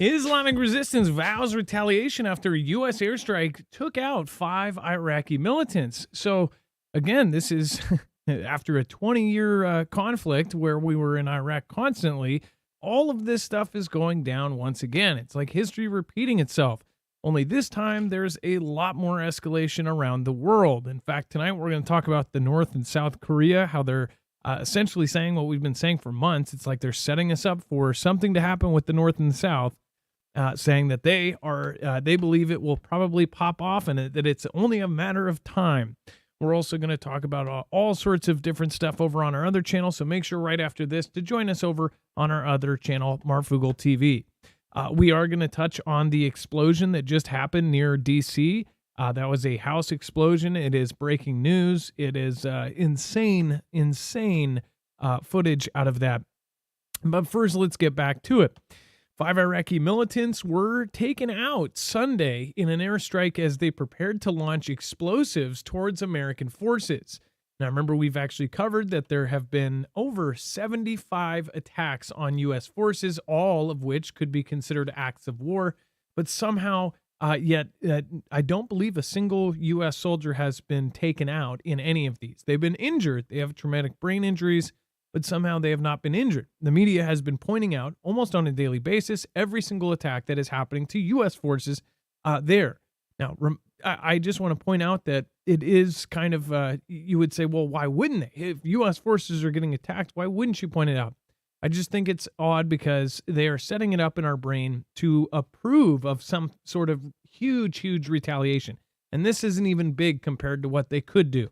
Islamic resistance vows retaliation after a U.S. airstrike took out 5 Iraqi militants. So, again, this is after a 20-year conflict where we were in Iraq constantly. All of this stuff is going down once again. It's like history repeating itself. Only this time, there's a lot more escalation around the world. In fact, tonight we're going to talk about the North and South Korea, how they're essentially saying what we've been saying for months. It's like they're setting us up for something to happen with the North and the South, saying that they believe it will probably pop off and that it's only a matter of time. We're also going to talk about all sorts of different stuff over on our other channel, so make sure right after this to join us over on our other channel, Marfoogle TV. We are going to touch on the explosion that just happened near D.C. That was a house explosion. It is breaking news. It is insane footage out of that. But first, let's get back to it. 5 Iraqi militants were taken out Sunday in an airstrike as they prepared to launch explosives towards American forces. Now, remember, we've actually covered that there have been over 75 attacks on U.S. forces, all of which could be considered acts of war. But somehow, I don't believe a single U.S. soldier has been taken out in any of these. They've been injured. They have traumatic brain injuries, but somehow they have not been injured. The media has been pointing out almost on a daily basis every single attack that is happening to U.S. forces there. Now, I just want to point out that it is kind of, you would say, well, why wouldn't they? If U.S. forces are getting attacked, why wouldn't you point it out? I just think it's odd because they are setting it up in our brain to approve of some sort of huge retaliation. And this isn't even big compared to what they could do.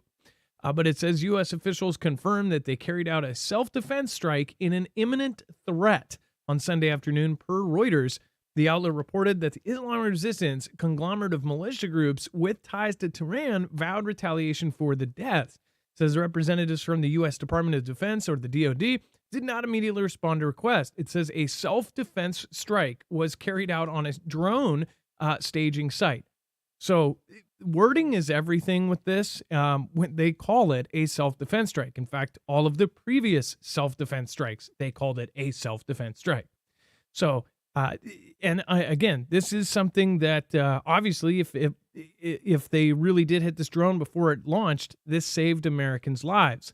But it says U.S. officials confirmed that they carried out a self-defense strike in an imminent threat on Sunday afternoon, per Reuters. The outlet reported that the Islamic resistance conglomerate of militia groups with ties to Tehran vowed retaliation for the deaths. It says representatives from the U.S. Department of Defense, or the DoD, did not immediately respond to request. It says a self-defense strike was carried out on a drone staging site. So wording is everything with this. When they call it a self-defense strike. In fact, all of the previous self-defense strikes, they called it a self-defense strike. So, again, this is something that obviously, if they really did hit this drone before it launched, this saved Americans' lives.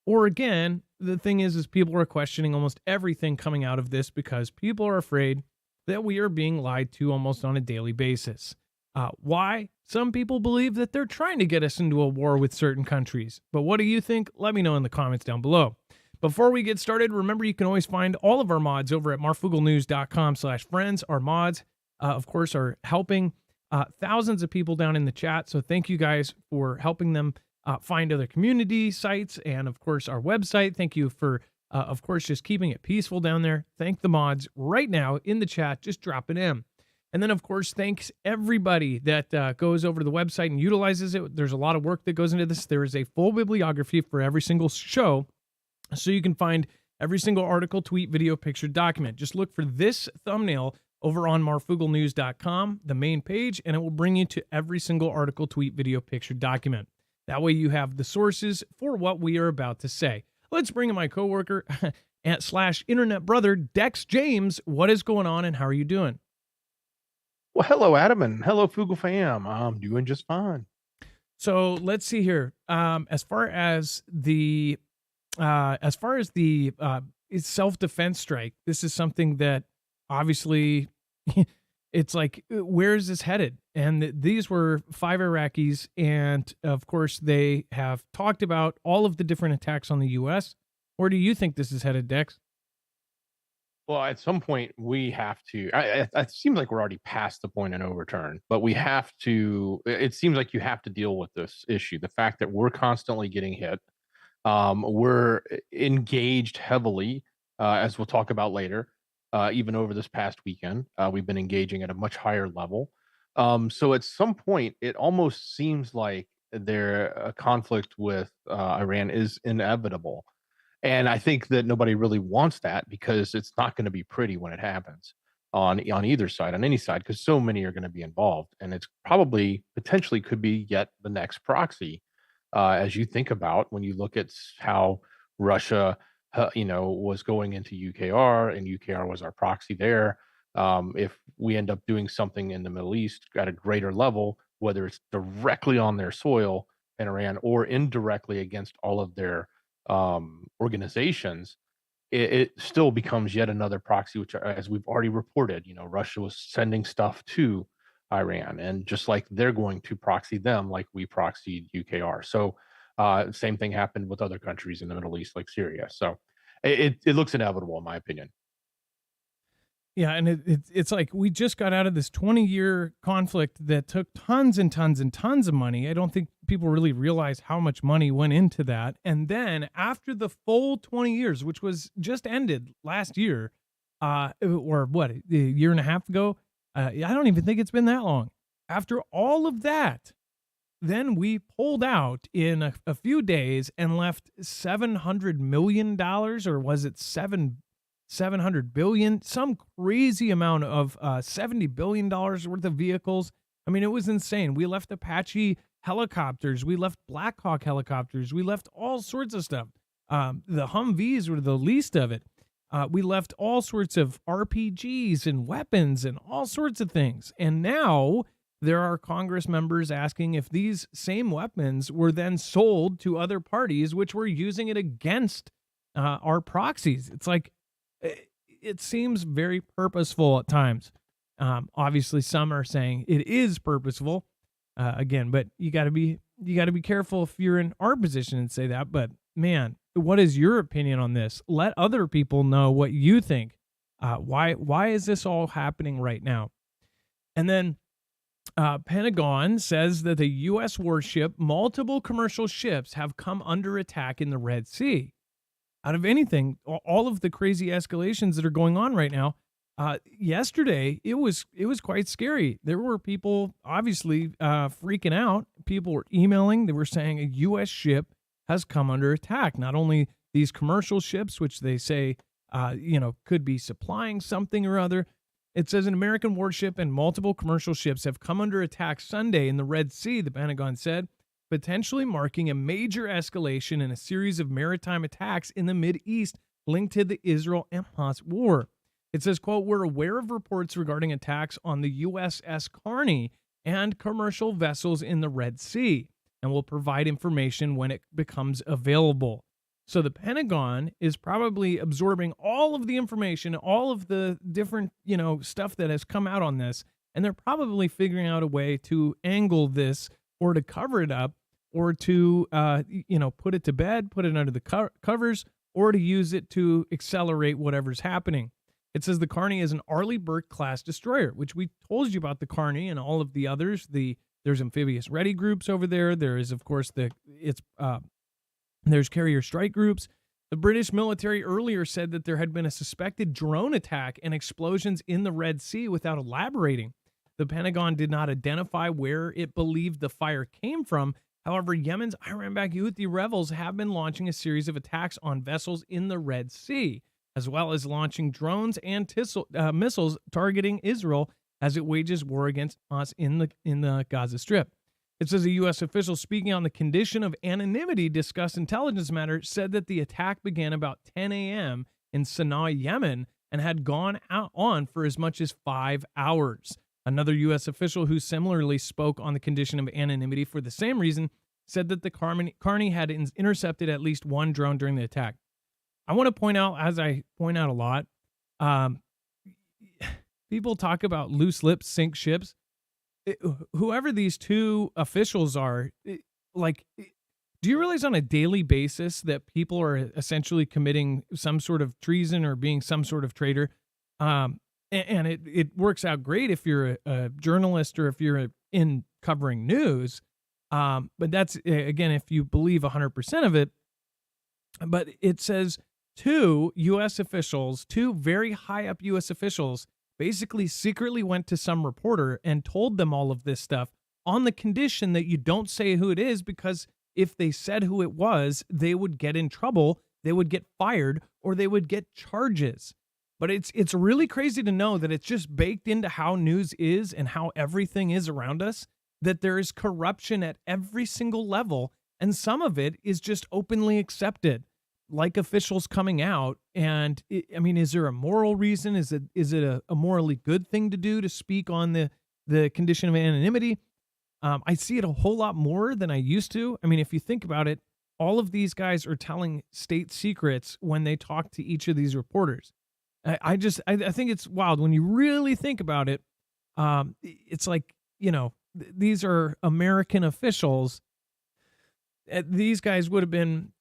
Or again, the thing is people are questioning almost everything coming out of this because people are afraid that we are being lied to almost on a daily basis. Why? Some people believe that they're trying to get us into a war with certain countries. But what do you think? Let me know in the comments down below. Before we get started, remember you can always find all of our mods over at marfuglenews.com/friends. Our mods, of course, are helping thousands of people down in the chat. So thank you guys for helping them find other community sites and, of course, our website. Thank you for, of course, just keeping it peaceful down there. Thank the mods right now in the chat. Just drop it in. And then, of course, thanks everybody that goes over to the website and utilizes it. There's a lot of work that goes into this. There is a full bibliography for every single show, so you can find every single article, tweet, video, picture, document. Just look for this thumbnail over on marfuglenews.com, the main page, and it will bring you to every single article, tweet, video, picture, document. That way you have the sources for what we are about to say. Let's bring in my coworker / internet brother, Dex James. What is going on and how are you doing? Well, hello, Adam, and hello, Fugle fam. I'm doing just fine. So let's see here. As far as the self-defense strike, this is something that obviously it's like, where is this headed? And these were 5 Iraqis, and of course they have talked about all of the different attacks on the U.S. Where do you think this is headed, Dex? Well, at some point, we have to. It seems like we're already past the point of no return, but we have to. It seems like you have to deal with this issue. The fact that we're constantly getting hit, we're engaged heavily, as we'll talk about later. Even over this past weekend, we've been engaging at a much higher level. So at some point, it almost seems like a conflict with Iran is inevitable. And I think that nobody really wants that because it's not going to be pretty when it happens on either side, on any side, because so many are going to be involved, and it's probably potentially could be yet the next proxy. As you think about when you look at how Russia, was going into UKR, and UKR was our proxy there. if we end up doing something in the Middle East at a greater level, whether it's directly on their soil in Iran or indirectly against all of their organizations, it still becomes yet another proxy, which, as we've already reported, Russia was sending stuff to Iran, and just like they're going to proxy them, like we proxied UKR. So, same thing happened with other countries in the Middle East, like Syria. So, it looks inevitable, in my opinion. Yeah, and it's like we just got out of this 20-year conflict that took tons and tons and tons of money. I don't think people really realize how much money went into that. And then after the full 20 years, which was just ended last year, or what, a year and a half ago, I don't even think it's been that long. After all of that, then we pulled out in a few days and left $700 million, or was it 700 billion, some crazy amount of $70 billion worth of vehicles. I mean, it was insane. We left Apache helicopters. We left Black Hawk helicopters. We left all sorts of stuff. The Humvees were the least of it. We left all sorts of RPGs and weapons and all sorts of things. And now there are Congress members asking if these same weapons were then sold to other parties, which were using it against our proxies. It's like, it seems very purposeful at times. Obviously, some are saying it is purposeful. Again, but you got to be careful if you're in our position and say that. But man, what is your opinion on this? Let other people know what you think. Why is this all happening right now? And then Pentagon says that the U.S. warship, multiple commercial ships have come under attack in the Red Sea. Out of anything, all of the crazy escalations that are going on right now, yesterday it was quite scary. There were people obviously freaking out. People were emailing. They were saying a U.S. ship has come under attack. Not only these commercial ships, which they say could be supplying something or other. It says an American warship and multiple commercial ships have come under attack Sunday in the Red Sea, the Pentagon said, potentially marking a major escalation in a series of maritime attacks in the Mideast linked to the Israel-Hamas war. It says, quote, we're aware of reports regarding attacks on the USS Carney and commercial vessels in the Red Sea, and will provide information when it becomes available. So the Pentagon is probably absorbing all of the information, all of the different, stuff that has come out on this, and they're probably figuring out a way to angle this or to cover it up or to, put it to bed, put it under the covers, or to use it to accelerate whatever's happening. It says the Carney is an Arleigh Burke-class destroyer, which we told you about the Carney and all of the others. There's amphibious ready groups over there. There is, of course, there's carrier strike groups. The British military earlier said that there had been a suspected drone attack and explosions in the Red Sea without elaborating. The Pentagon did not identify where it believed the fire came from. However, Yemen's Iran-backed Houthi rebels have been launching a series of attacks on vessels in the Red Sea, as well as launching drones and missiles targeting Israel as it wages war against us in the Gaza Strip. It says a U.S. official speaking on the condition of anonymity discussed intelligence matters said that the attack began about 10 a.m. in Sana'a, Yemen, and had gone on for as much as 5 hours. Another U.S. official who similarly spoke on the condition of anonymity for the same reason said that the Carney had intercepted at least one drone during the attack. I want to point out, as I point out a lot, people talk about loose lips sink ships. Whoever these two officials are, do you realize on a daily basis that people are essentially committing some sort of treason or being some sort of traitor? And it works out great if you're a journalist or if you're in covering news. But that's, again, if you believe 100% of it. But it says two very high up U.S. officials, basically secretly went to some reporter and told them all of this stuff on the condition that you don't say who it is, because if they said who it was, they would get in trouble, they would get fired, or they would get charges. But it's really crazy to know that it's just baked into how news is and how everything is around us, that there is corruption at every single level, and some of it is just openly accepted. like officials coming out. And I mean, is there a moral reason? Is it a morally good thing to do to speak on the condition of anonymity? I see it a whole lot more than I used to. I mean, if you think about it, all of these guys are telling state secrets when they talk to each of these reporters. I think it's wild when you really think about it. It's like, these are American officials. These guys would have been,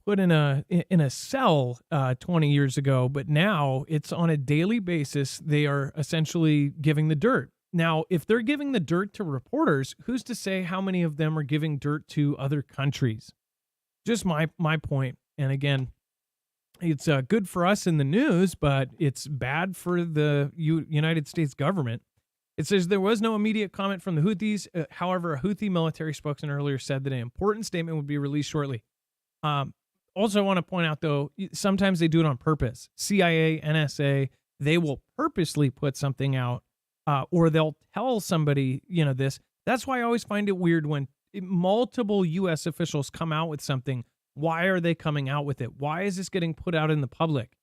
put in a cell 20 years ago, but now it's on a daily basis. They are essentially giving the dirt. Now, if they're giving the dirt to reporters, who's to say how many of them are giving dirt to other countries? Just my point. And again, it's good for us in the news, but it's bad for the United States government. It says there was no immediate comment from the Houthis. However, a Houthi military spokesman earlier said that an important statement would be released shortly. Also, I want to point out, though, sometimes they do it on purpose. CIA, NSA, they will purposely put something out, or they'll tell somebody, this. That's why I always find it weird when multiple U.S. officials come out with something. Why are they coming out with it? Why is this getting put out in the public?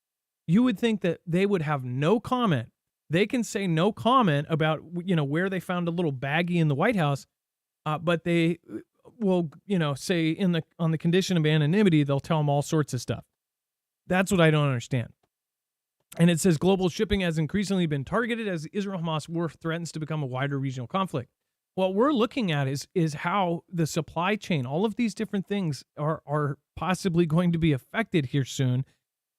You would think that they would have no comment. They can say no comment about, where they found a little baggie in the White House, but they will, say on the condition of anonymity, they'll tell them all sorts of stuff. That's what I don't understand. And it says global shipping has increasingly been targeted as the Israel-Hamas war threatens to become a wider regional conflict. What we're looking at is how the supply chain, all of these different things are possibly going to be affected here soon.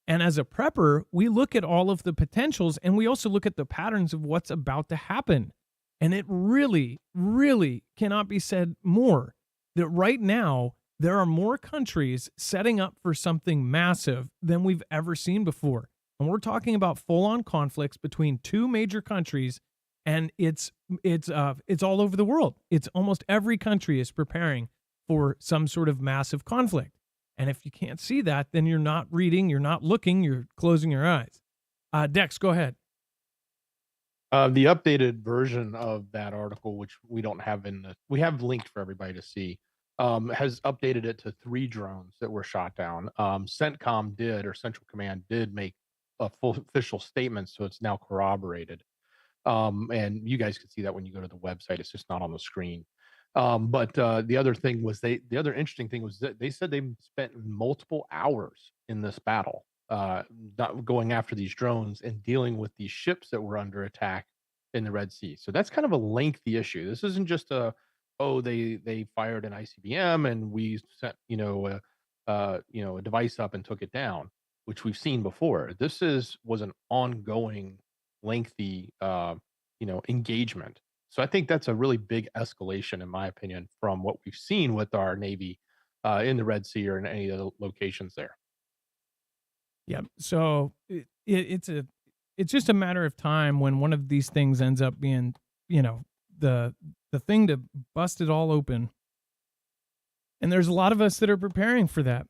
And as a prepper, we look at all of the potentials and we also look at the patterns of what's about to happen. And it really, really cannot be said more that right now there are more countries setting up for something massive than we've ever seen before. And we're talking about full-on conflicts between two major countries, and it's all over the world. It's almost every country is preparing for some sort of massive conflict. And if you can't see that, then you're not reading, you're not looking, you're closing your eyes. Dex, go ahead. The updated version of that article, which we don't have we have linked for everybody to see, has updated it to 3 drones that were shot down. CENTCOM or Central Command did make a full official statement, so it's now corroborated. And you guys can see that when you go to the website. It's just not on the screen. But the other thing was the other interesting thing was that they said they spent multiple hours in this battle, not going after these drones and dealing with these ships that were under attack in the Red Sea. So that's kind of a lengthy issue. This isn't just they fired an ICBM and we sent a device up and took it down, which we've seen before. This was an ongoing, lengthy engagement. So I think that's a really big escalation, in my opinion, from what we've seen with our Navy in the Red Sea or in any of the locations there. Yeah. So it's just a matter of time when one of these things ends up being, the thing to bust it all open. And there's a lot of us that are preparing for that.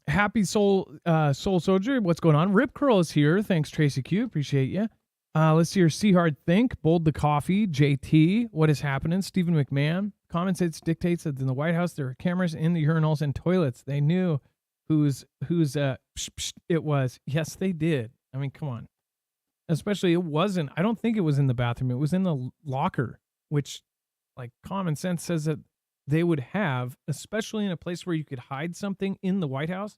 Happy Soul Soldier, what's going on? Rip Curl is here. Thanks, Tracy Q. Appreciate you. Let's see here. See Hard Think, Bold the Coffee, JT, what is happening? Stephen McMahon. Common sense dictates that in the White House there are cameras in the urinals and toilets. They knew whose it was. Yes, they did. I mean, come on. Especially it wasn't. I don't think it was in the bathroom. It was in the locker, which, like, common sense says that they would have, especially in a place where you could hide something in the White House,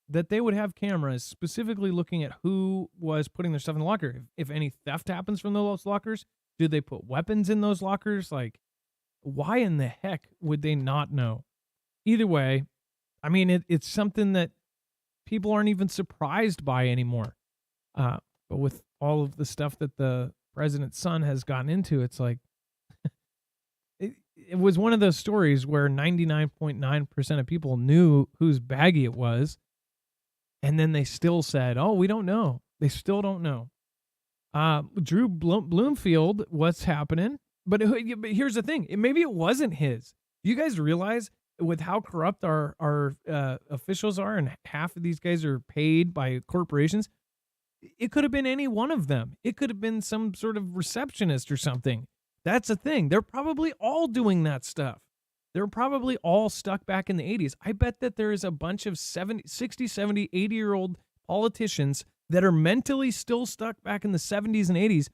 that they would have cameras specifically looking at who was putting their stuff in the locker. If any theft happens from those lockers, do they put weapons in those lockers? Like, why in the heck would they not know? Either way, I mean, it's something that people aren't even surprised by anymore. But with all of the stuff that the president's son has gotten into, it's like, it was one of those stories where 99.9% of people knew whose baggie it was. And then they still said, oh, we don't know. They still don't know. Drew Bloomfield, what's happening? But here's the thing. Maybe it wasn't his. Do you guys realize with how corrupt our officials are and half of these guys are paid by corporations? It could have been any one of them. It could have been some sort of receptionist or something. That's the thing. They're probably all doing that stuff. they're probably all stuck back in the 80s. I bet that there is a bunch of 70, 60, 70, 80-year-old politicians that are mentally still stuck back in the 70s and 80s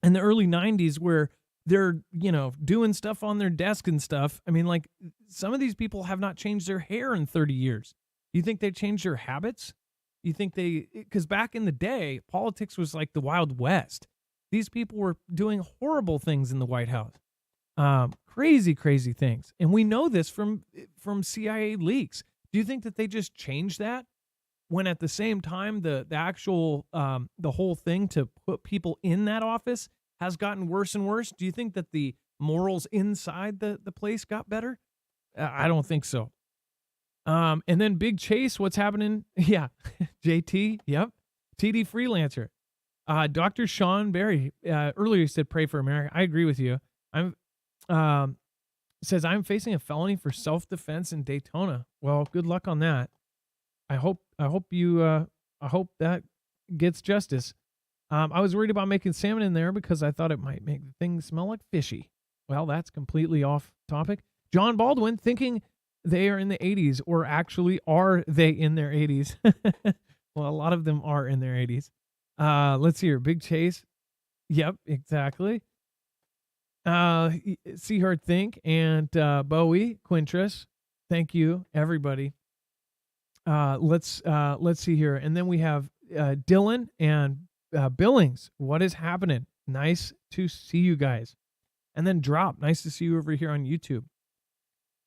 and the early 90s where they're, doing stuff on their desk and stuff. I mean, like, some of these people have not changed their hair in 30 years. You think they changed their habits? You think because back in the day, politics was like the Wild West. These people were doing horrible things in the White House. Crazy, crazy things. And we know this from CIA leaks. Do you think that they just changed that when at the same time the actual, the whole thing to put people in that office has gotten worse and worse? Do you think that the morals inside the place got better? I don't think so. And then Big Chase, what's happening? Yeah, JT, yep. TD Freelancer. Dr. Sean Berry, earlier said pray for America. I agree with you. Says, I'm facing a felony for self-defense in Daytona. Well, good luck on that. I hope that gets justice. I was worried about making salmon in there because I thought it might make the thing smell like fishy. Well, that's completely off topic. John Baldwin thinking they are in the 80s, or actually are they in their 80s? Well, a lot of them are in their 80s. Let's see here. Big Chase. Yep, exactly. Seahart Think and Bowie Quintress. Thank you, everybody. Let's see here. And then we have Dylan and Billings. What is happening? Nice to see you guys. And then Drop. Nice to see you over here on YouTube.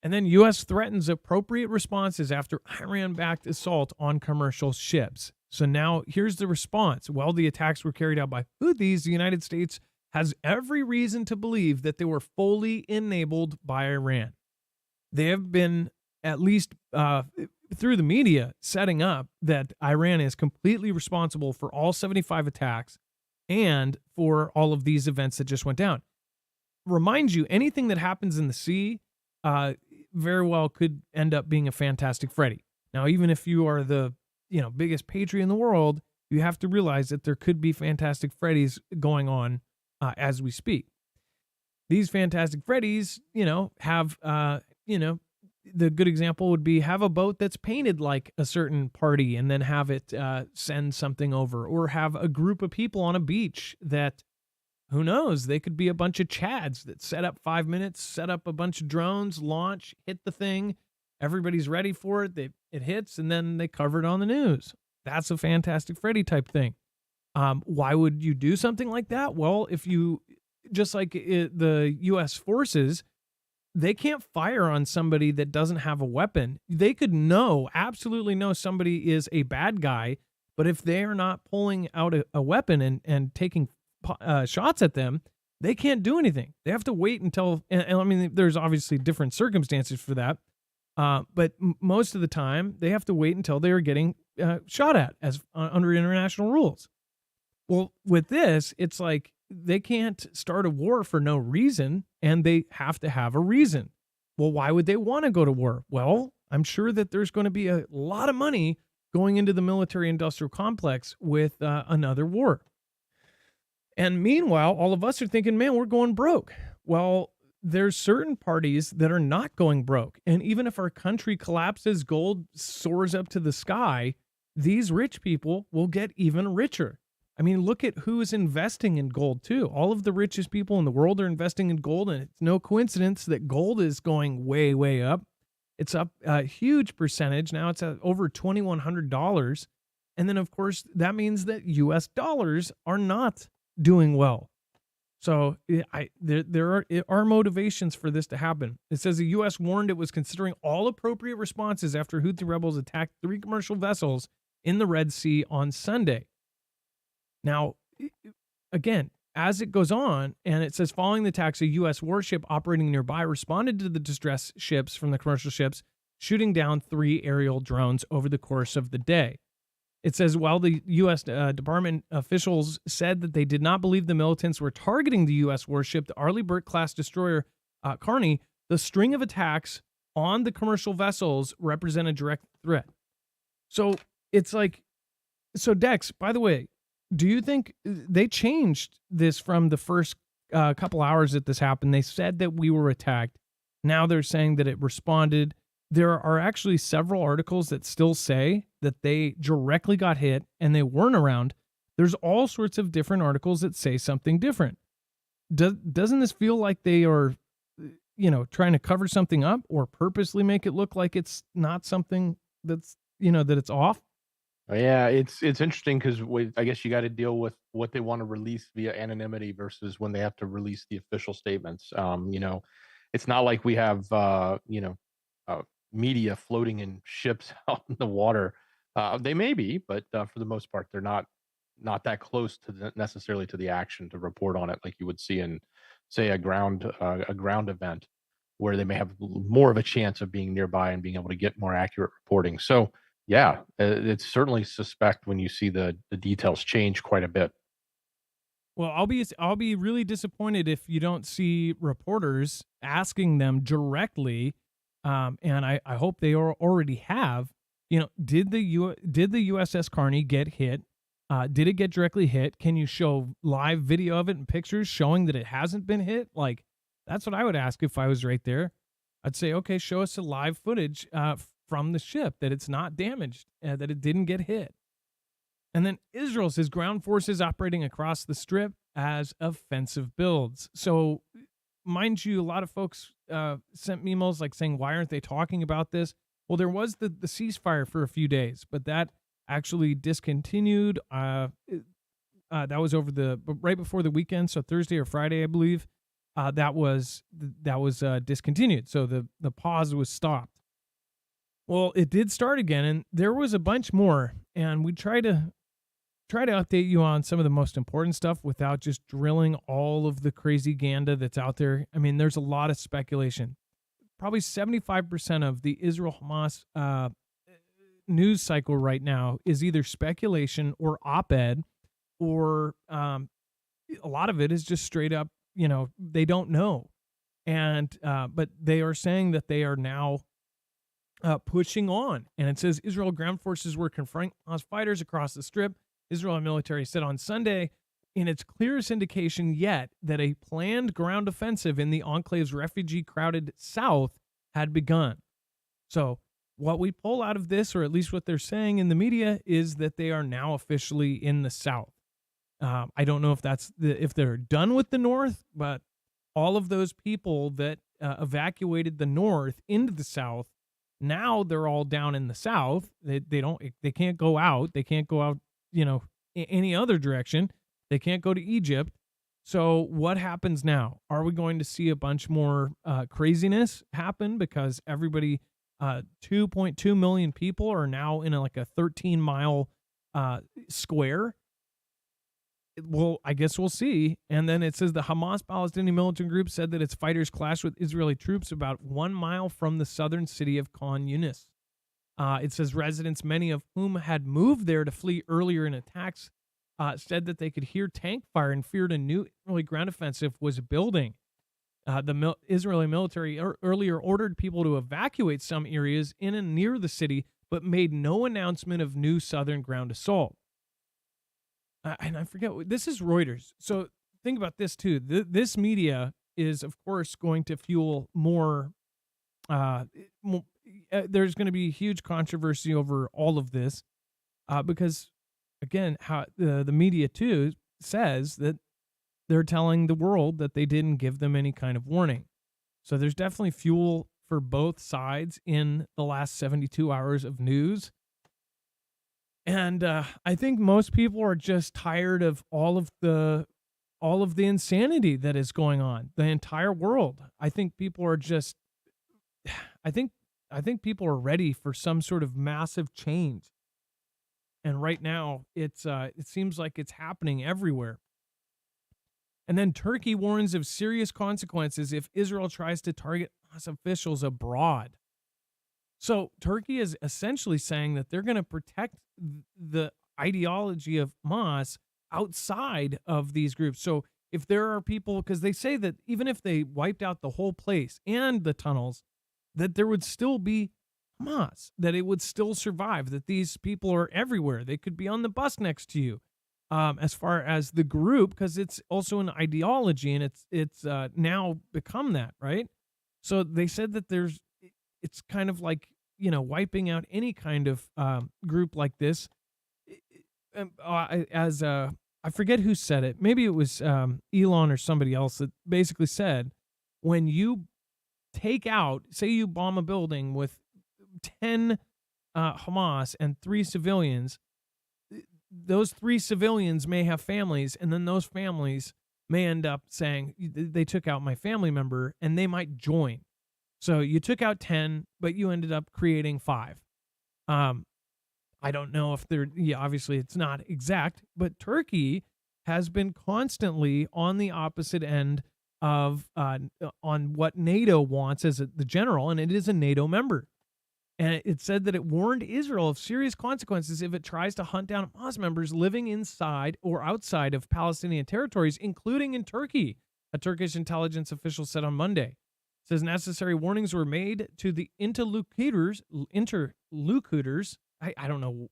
And then U.S. threatens appropriate responses after Iran-backed assault on commercial ships. So now here's the response. While the attacks were carried out by Houthis, the United States has every reason to believe that they were fully enabled by Iran. They have been, at least through the media, setting up that Iran is completely responsible for all 75 attacks and for all of these events that just went down. Remind you, anything that happens in the sea very well could end up being a Fantastic Freddy. Now, even if you are the biggest patriot in the world, you have to realize that there could be Fantastic Freddys going on as we speak. These Fantastic Freddys, have, the good example would be have a boat that's painted like a certain party and then have it send something over, or have a group of people on a beach that, who knows, they could be a bunch of Chads that set up 5 minutes, set up a bunch of drones, launch, hit the thing. Everybody's ready for it. It hits, and then they cover it on the news. That's a Fantastic Freddy type thing. Why would you do something like that? Well, if you, just like the U.S. forces, they can't fire on somebody that doesn't have a weapon. They could absolutely know somebody is a bad guy, but if they are not pulling out a weapon and taking shots at them, they can't do anything. They have to wait until, and I mean, there's obviously different circumstances for that, but most of the time they have to wait until they are getting shot at as under international rules. Well, with this, it's like they can't start a war for no reason, and they have to have a reason. Well, why would they want to go to war? Well, I'm sure that there's going to be a lot of money going into the military-industrial complex with another war. And meanwhile, all of us are thinking, man, we're going broke. Well, there's certain parties that are not going broke. And even if our country collapses, gold soars up to the sky, these rich people will get even richer. I mean, look at who is investing in gold, too. All of the richest people in the world are investing in gold, and it's no coincidence that gold is going way, way up. It's up a huge percentage. Now it's at over $2,100. And then, of course, that means that U.S. dollars are not doing well. So there are motivations for this to happen. It says the U.S. warned it was considering all appropriate responses after Houthi rebels attacked 3 commercial vessels in the Red Sea on Sunday. Now, again, as it goes on, and it says following the attacks, a U.S. warship operating nearby responded to the distress ships from the commercial ships, shooting down 3 aerial drones over the course of the day. It says while the U.S. Department officials said that they did not believe the militants were targeting the U.S. warship, the Arleigh Burke-class destroyer Carney, the string of attacks on the commercial vessels represent a direct threat. So it's like, so Dex, by the way, do you think they changed this from the first couple hours that this happened? They said that we were attacked. Now they're saying that it responded. There are actually several articles that still say that they directly got hit and they weren't around. There's all sorts of different articles that say something different. Doesn't this feel like they are, trying to cover something up or purposely make it look like it's not something that's, that it's off? Yeah, it's interesting because I guess you got to deal with what they want to release via anonymity versus when they have to release the official statements. It's not like we have uh, media floating in ships out in the water. They may be, but for the most part, they're not that close to necessarily to the action to report on it like you would see in, say, a ground event where they may have more of a chance of being nearby and being able to get more accurate reporting. So yeah, it's certainly suspect when you see the details change quite a bit. Well, I'll be really disappointed if you don't see reporters asking them directly, and I hope they already have. Did the USS Carney get hit? Did it get directly hit? Can you show live video of it and pictures showing that it hasn't been hit? Like, that's what I would ask if I was right there. I'd say, okay, show us a live footage from the ship that it's not damaged, that it didn't get hit. And then Israel says ground forces operating across the strip as offensive builds. So, mind you, a lot of folks sent me emails like saying, why aren't they talking about this? Well, there was the ceasefire for a few days, but that actually discontinued. That was over right before the weekend, so Thursday or Friday, I believe. That was discontinued. So the pause was stopped. Well, it did start again, and there was a bunch more. And we try to update you on some of the most important stuff without just drilling all of the crazy ganda that's out there. I mean, there's a lot of speculation. Probably 75% of the Israel Hamas news cycle right now is either speculation or op-ed, or a lot of it is just straight up, they don't know. And but they are saying that they are now pushing on. And it says Israel ground forces were confronting Hamas fighters across the strip. Israel military said on Sunday, in its clearest indication yet, that a planned ground offensive in the enclave's refugee-crowded south had begun. So what we pull out of this, or at least what they're saying in the media, is that they are now officially in the south. I don't know if they're done with the north, but all of those people that evacuated the north into the south, now they're all down in the south. They can't go out. They can't go out, any other direction. They can't go to Egypt. So what happens now? Are we going to see a bunch more craziness happen because everybody, 2.2 million people are now in like a 13-mile square? Well, I guess we'll see. And then it says the Hamas Palestinian militant group said that its fighters clashed with Israeli troops about 1 mile from the southern city of Khan Yunis. It says residents, many of whom had moved there to flee earlier in attacks, said that they could hear tank fire and feared a new Israeli ground offensive was building. The Israeli military earlier ordered people to evacuate some areas in and near the city, but made no announcement of new southern ground assault. And I forget, this is Reuters. So think about this too. This media is, of course, going to fuel more. There's going to be huge controversy over all of this because, again, how the media too says that they're telling the world that they didn't give them any kind of warning. So there's definitely fuel for both sides in the last 72 hours of news. And I think most people are just tired of all of the insanity that is going on, the entire world. I think people are just, I think people are ready for some sort of massive change. And right now, it seems like it's happening everywhere. And then Turkey warns of serious consequences if Israel tries to target Hamas officials abroad. So Turkey is essentially saying that they're going to protect the ideology of Hamas outside of these groups. So if there are people, because they say that even if they wiped out the whole place and the tunnels, that there would still be Hamas, that it would still survive, that these people are everywhere. They could be on the bus next to you. As far as the group, because it's also an ideology, and it's now become that, right? So they said that it's kind of like, wiping out any kind of group like this. As I forget who said it. Maybe it was Elon or somebody else that basically said, when you take out, say you bomb a building with 10 Hamas and 3 civilians, those 3 civilians may have families, and then those families may end up saying, they took out my family member, and they might join. So you took out 10, but you ended up creating 5. Um, I don't know if obviously it's not exact, but Turkey has been constantly on the opposite end of on what NATO wants as the general, and it is a NATO member. And it said that it warned Israel of serious consequences if it tries to hunt down Hamas members living inside or outside of Palestinian territories, including in Turkey, a Turkish intelligence official said on Monday. It says necessary warnings were made to the interlocutors, I don't know,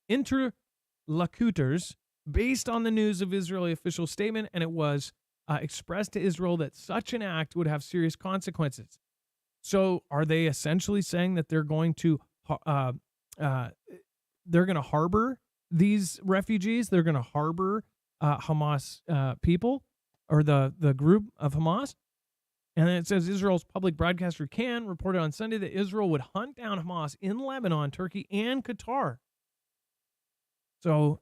interlocutors, based on the news of Israeli official statement, and it was expressed to Israel that such an act would have serious consequences. So are they essentially saying that they're going to harbor these refugees? They're going to harbor Hamas people, or the group of Hamas? And then it says Israel's public broadcaster Kan reported on Sunday that Israel would hunt down Hamas in Lebanon, Turkey, and Qatar. So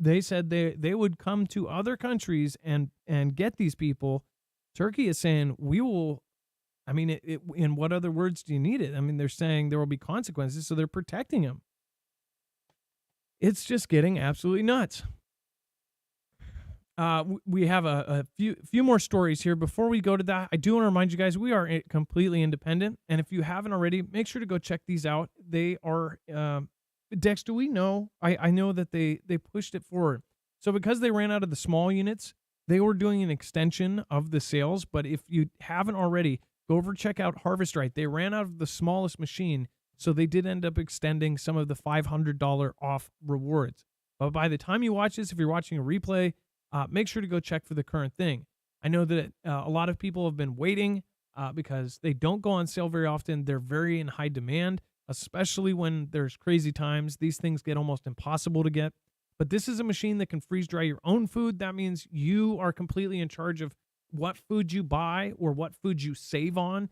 they said they would come to other countries and get these people. Turkey is saying, we will. I mean, in what other words do you need it? I mean, they're saying there will be consequences, so they're protecting them. It's just getting absolutely nuts. We have a few more stories here. Before we go to that, I do want to remind you guys, we are completely independent. And if you haven't already, make sure to go check these out. They are, Dex, do we know? I know that they pushed it forward. So because they ran out of the small units, they were doing an extension of the sales. But if you haven't already, go over, check out Harvest Right. They ran out of the smallest machine, so they did end up extending some of the $500 off rewards. But by the time you watch this, if you're watching a replay, make sure to go check for the current thing. I know that a lot of people have been waiting because they don't go on sale very often. They're very in high demand, especially when there's crazy times. These things get almost impossible to get. But this is a machine that can freeze dry your own food. That means you are completely in charge of what food you buy or what food you save on.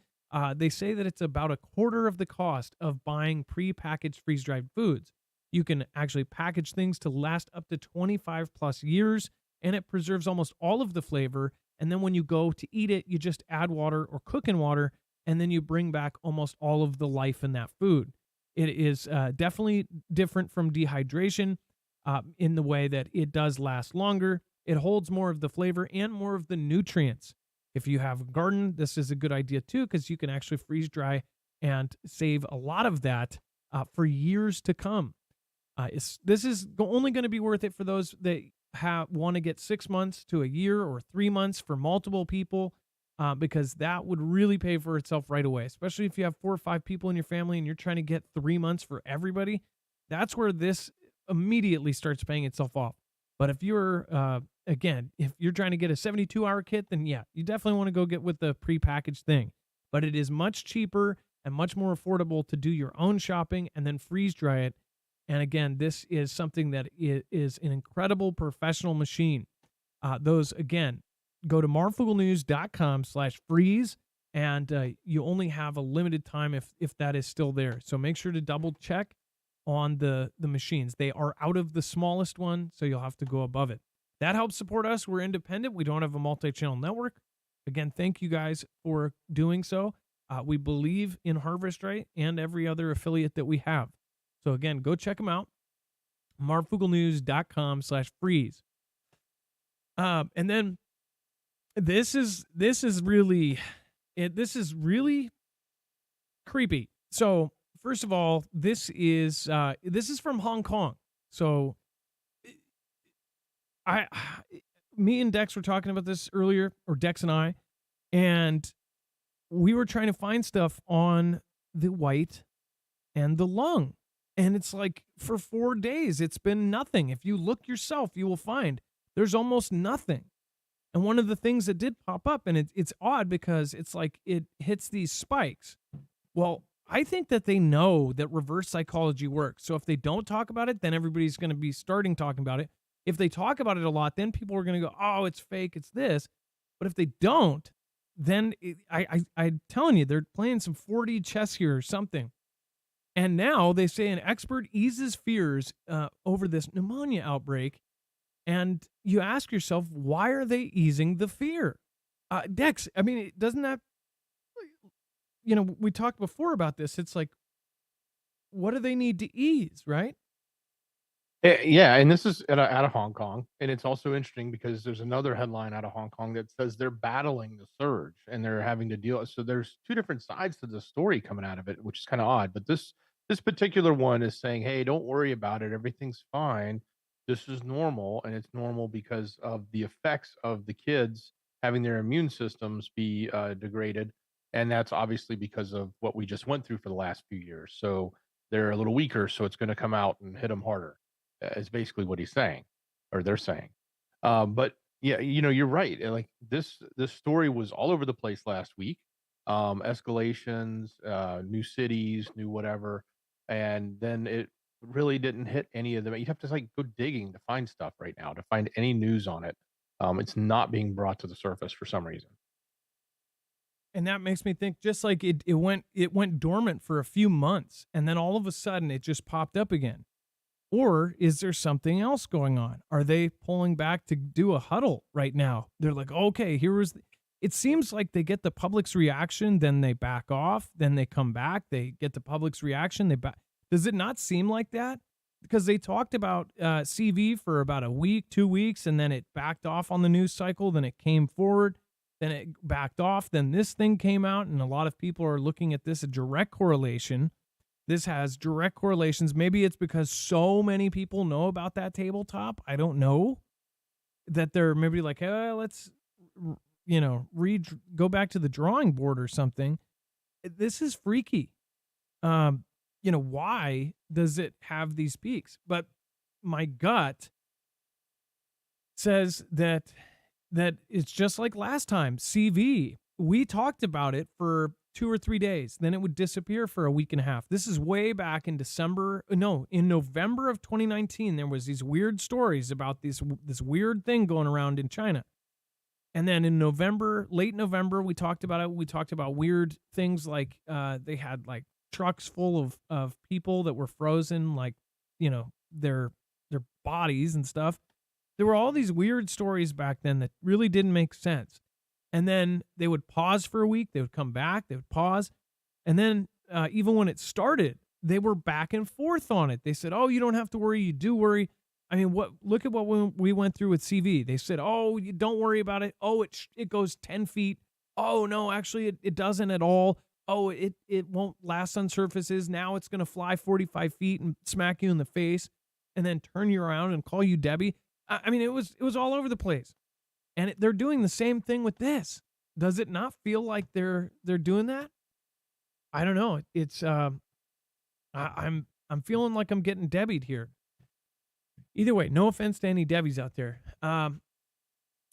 They say that it's about a quarter of the cost of buying pre-packaged freeze-dried foods. You can actually package things to last up to 25 plus years, and it preserves almost all of the flavor. And then when you go to eat it, you just add water or cook in water, and then you bring back almost all of the life in that food. It is definitely different from dehydration in the way that it does last longer. It holds more of the flavor and more of the nutrients. If you have a garden, this is a good idea too, because you can actually freeze dry and save a lot of that for years to come. This is only going to be worth it for those that want to get 6 months to a year or 3 months for multiple people, because that would really pay for itself right away, especially if you have 4 or 5 people in your family and you're trying to get 3 months for everybody. That's where this immediately starts paying itself off. But if you're, again, if you're trying to get a 72-hour kit, then yeah, you definitely want to go get with the prepackaged thing. But it is much cheaper and much more affordable to do your own shopping and then freeze dry it. And again, this is something that is an incredible professional machine. Those, again, go to marfooglenews.com/freeze, and you only have a limited time if that is still there. So make sure to double check on the machines. They are out of the smallest one, so you'll have to go above it. That helps support us. We're independent. We don't have a multi-channel network. Again, thank you guys for doing so. We believe in Harvest Right and every other affiliate that we have. So again, go check them out. marfooglenews.com/freeze. And then this is really creepy. So first of all, this is from Hong Kong. So me and Dex were talking about this earlier, or Dex and I, and we were trying to find stuff on the white and the lung. And it's like for 4 days, it's been nothing. If you look yourself, you will find there's almost nothing. And one of the things that did pop up, and it's odd because it's like it hits these spikes. Well, I think that they know that reverse psychology works. So if they don't talk about it, then everybody's going to be starting talking about it. If they talk about it a lot, then people are going to go, "Oh, it's fake, it's this." But if they don't, then I'm telling you, they're playing some 4D chess here or something. And now they say an expert eases fears over this pneumonia outbreak. And you ask yourself, why are they easing the fear? Dex, I mean, doesn't that, we talked before about this. It's like, what do they need to ease, right? Yeah, and this is out of Hong Kong, and it's also interesting because there's another headline out of Hong Kong that says they're battling the surge and they're having to deal. So there's two different sides to the story coming out of it, which is kind of odd. But this particular one is saying, "Hey, don't worry about it. Everything's fine. This is normal, and it's normal because of the effects of the kids having their immune systems be degraded, and that's obviously because of what we just went through for the last few years. So they're a little weaker, so it's going to come out and hit them harder." Is basically what he's saying, or they're saying. But yeah, you're right. Like this story was all over the place last week. Escalations, new cities, new whatever, and then it really didn't hit any of them. You have to like go digging to find stuff right now to find any news on it. It's not being brought to the surface for some reason. And that makes me think just like it went dormant for a few months and then all of a sudden it just popped up again. Or is there something else going on? Are they pulling back to do a huddle right now? They're like, okay, it seems like they get the public's reaction, then they back off, then they come back, they get the public's reaction, they back. Does it not seem like that? Because they talked about CV for about a week, 2 weeks, and then it backed off on the news cycle, then it came forward, then it backed off, then this thing came out, and a lot of people are looking at this a direct correlation. This has direct correlations. Maybe it's because so many people know about that tabletop. I don't know that they're maybe like, hey, let's, go back to the drawing board or something. This is freaky. Why does it have these peaks? But my gut says that it's just like last time. CV. We talked about it for 2 or 3 days. Then it would disappear for a week and a half. This is way back in in November of 2019. There was these weird stories about this weird thing going around in China. And then in November, late November, we talked about it. We talked about weird things like they had like trucks full of people that were frozen, like, their bodies and stuff. There were all these weird stories back then that really didn't make sense. And then they would pause for a week. They would come back. They would pause. And then even when it started, they were back and forth on it. They said, oh, you don't have to worry. You do worry. I mean, look at what we went through with CV. They said, oh, you don't worry about it. Oh, it goes 10 feet. Oh, no, actually, it doesn't at all. Oh, it won't last on surfaces. Now it's going to fly 45 feet and smack you in the face and then turn you around and call you Debbie. I mean, it was all over the place. And they're doing the same thing with this. Does it not feel like they're doing that? I don't know. It's I'm feeling like I'm getting Debbie'd here. Either way, no offense to any Debbies out there. And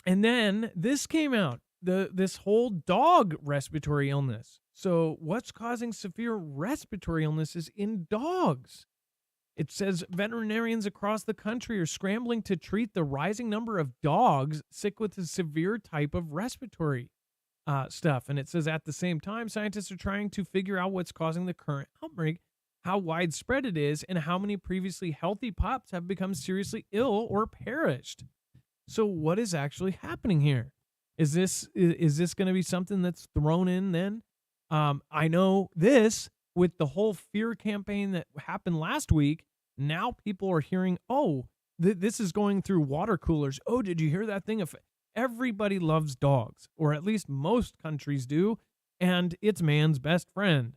then this came out, this whole dog respiratory illness. So what's causing severe respiratory illnesses in dogs? It says veterinarians across the country are scrambling to treat the rising number of dogs sick with a severe type of respiratory stuff. And it says at the same time, scientists are trying to figure out what's causing the current outbreak, how widespread it is, and how many previously healthy pups have become seriously ill or perished. So what is actually happening here? Is this going to be something that's thrown in then? I know this with the whole fear campaign that happened last week. Now people are hearing, oh, this is going through water coolers. Oh, did you hear that thing? Everybody loves dogs, or at least most countries do, and it's man's best friend.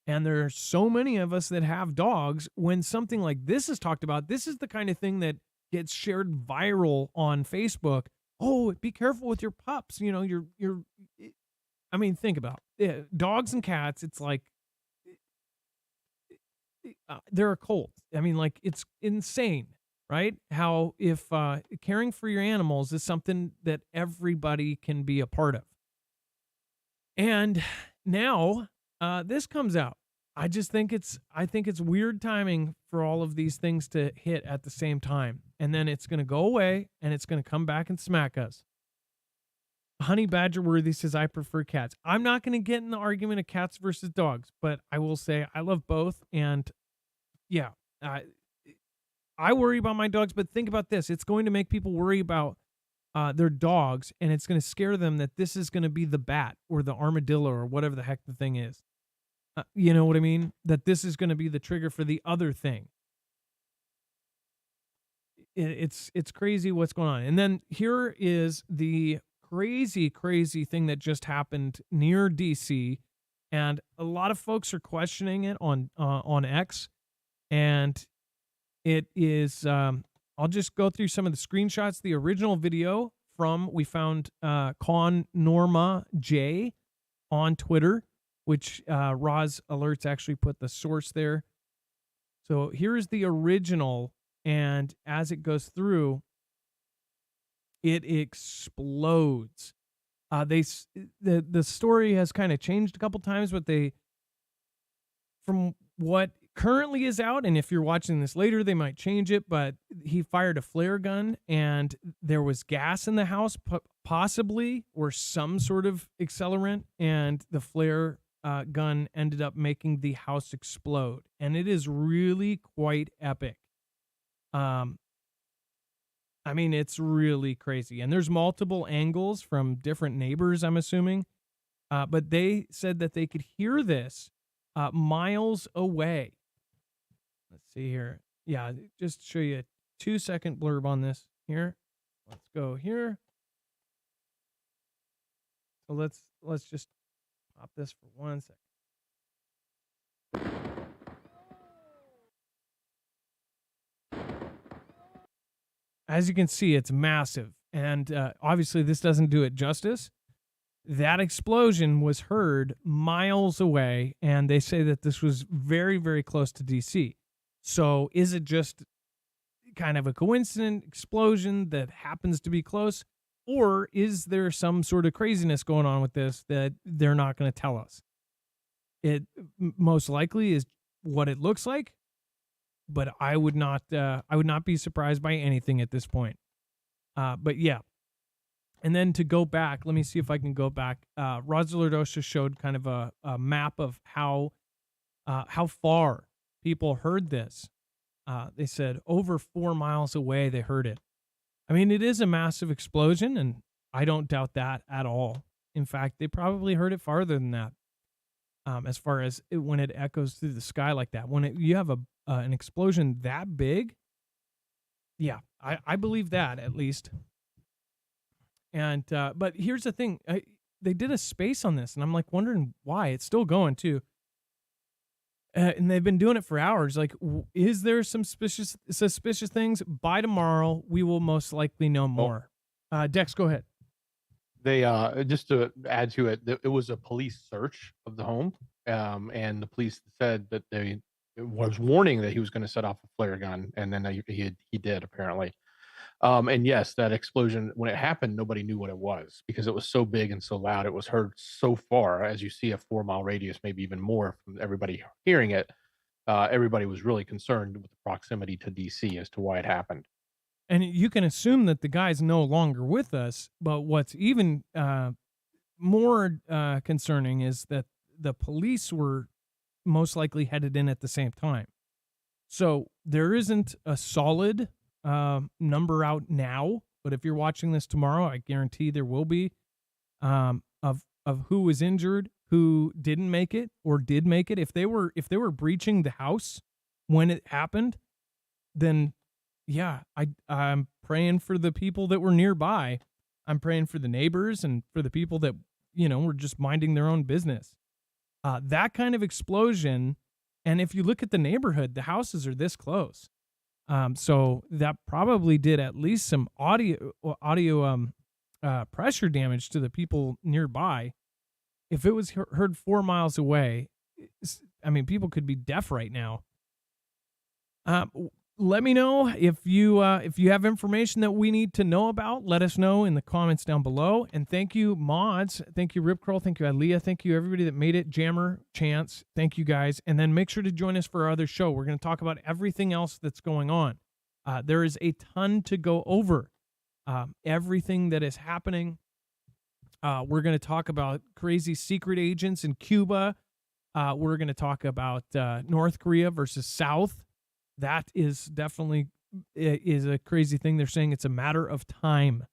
And there are so many of us that have dogs. When something like this is talked about, this is the kind of thing that gets shared viral on Facebook. Oh, be careful with your pups. I mean, think about it. Dogs and cats. It's like they're a cult. I mean, like, it's insane. right? How if caring for your animals is something that everybody can be a part of. And now this comes out. I think it's weird timing for all of these things to hit at the same time. And then it's going to go away and it's going to come back and smack us. Honey Badger Worthy says, I prefer cats. I'm not going to get in the argument of cats versus dogs, but I will say I love both. And yeah, I worry about my dogs, but think about this. It's going to make people worry about their dogs, and it's going to scare them that this is going to be the bat or the armadillo or whatever the heck the thing is. You know what I mean? That this is going to be the trigger for the other thing. It's crazy what's going on. And then here is the crazy thing that just happened near DC, and a lot of folks are questioning it on X, and it is. I'll just go through some of the screenshots. The original video we found Con Norma J on Twitter, which Roz Alerts actually put the source there. So here's the original, and as it goes through, it explodes. The story has kind of changed a couple times, but from what currently is out, and if you're watching this later, they might change it, but he fired a flare gun and there was gas in the house, possibly, or some sort of accelerant, and the flare gun ended up making the house explode. And it is really quite epic. I mean, it's really crazy. And there's multiple angles from different neighbors, I'm assuming. But they said that they could hear this miles away. Let's see here. Yeah, just to show you a 2-second blurb on this here. Let's go here. So let's just pop this for 1 second. As you can see, it's massive. And obviously this doesn't do it justice. That explosion was heard miles away, and they say that this was very, very close to DC. So is it just kind of a coincident explosion that happens to be close? Or is there some sort of craziness going on with this that they're not going to tell us? It most likely is what it looks like, but I would not be surprised by anything at this point. But yeah. And then to go back, let me see if I can go back. Rosalerdosha showed kind of a map of how far people heard this. They said over 4 miles away they heard it. I mean, it is a massive explosion, and I don't doubt that at all. In fact, they probably heard it farther than that. As far as when it echoes through the sky like that, when you have an explosion that big, yeah, I believe that at least. And but here's the thing, they did a space on this, and I'm like wondering why. It's still going too, and they've been doing it for hours. Like, is there some suspicious things? By tomorrow, we will most likely know more. Dex, go ahead. They just to add to it, it was a police search of the home, and the police said that they was warning that he was going to set off a flare gun, and then he did apparently. And yes, that explosion, when it happened, nobody knew what it was because it was so big and so loud. It was heard so far, as you see, a 4-mile radius, maybe even more from everybody hearing it. Everybody was really concerned with the proximity to DC as to why it happened. And you can assume that the guy's no longer with us, but what's even more concerning is that the police were most likely headed in at the same time. So there isn't a solid number out now, but if you're watching this tomorrow, I guarantee there will be of who was injured, who didn't make it or did make it. If they were breaching the house when it happened, then yeah, I'm praying for the people that were nearby. I'm praying for the neighbors and for the people that, were just minding their own business. That kind of explosion, and if you look at the neighborhood, the houses are this close. So that probably did at least some audio pressure damage to the people nearby. If it was heard 4 miles away, I mean, people could be deaf right now. let me know if you have information that we need to know about. Let us know in the comments down below. And thank you, mods. Thank you, Rip Curl. Thank you, Aaliyah. Thank you, everybody that made it. Jammer, Chance. Thank you, guys. And then make sure to join us for our other show. We're going to talk about everything else that's going on. There is a ton to go over. Everything that is happening. We're going to talk about crazy secret agents in Cuba. We're going to talk about North Korea versus South. That is definitely is a crazy thing. They're saying it's a matter of time.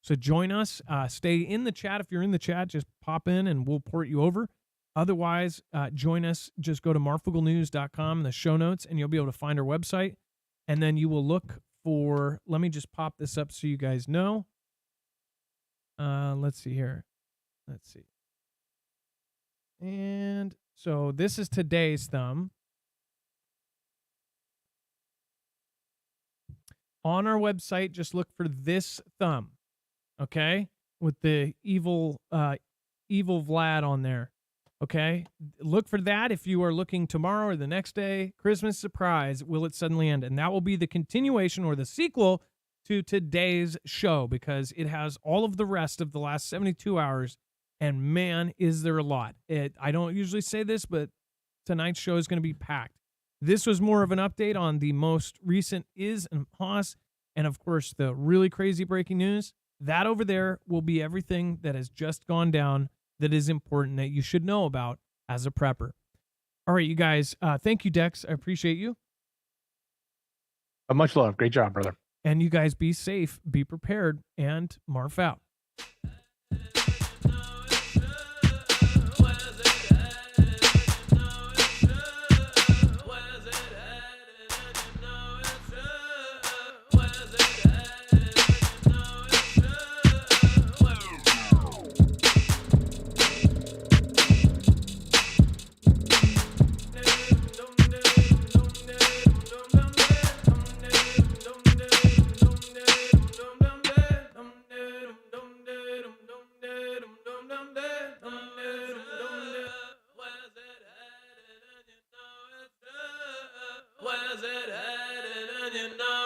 So join us. Stay in the chat. If you're in the chat, just pop in and we'll port you over. Otherwise, join us. Just go to marfooglenews.com in the show notes, and you'll be able to find our website. And then you will look for, let me just pop this up so you guys know. Let's see here. Let's see. And so this is today's thumb. On our website, just look for this thumb, okay? With the evil Vlad on there, okay? Look for that if you are looking tomorrow or the next day. Christmas surprise, will it suddenly end? And that will be the continuation or the sequel to today's show, because it has all of the rest of the last 72 hours, and man, is there a lot. I don't usually say this, but tonight's show is going to be packed. This was more of an update on the most recent Is and Haas, and of course, the really crazy breaking news. That over there will be everything that has just gone down that is important that you should know about as a prepper. All right, you guys. Thank you, Dex. I appreciate you. Much love. Great job, brother. And you guys be safe, be prepared, and Marf out. Where's it headed? And you know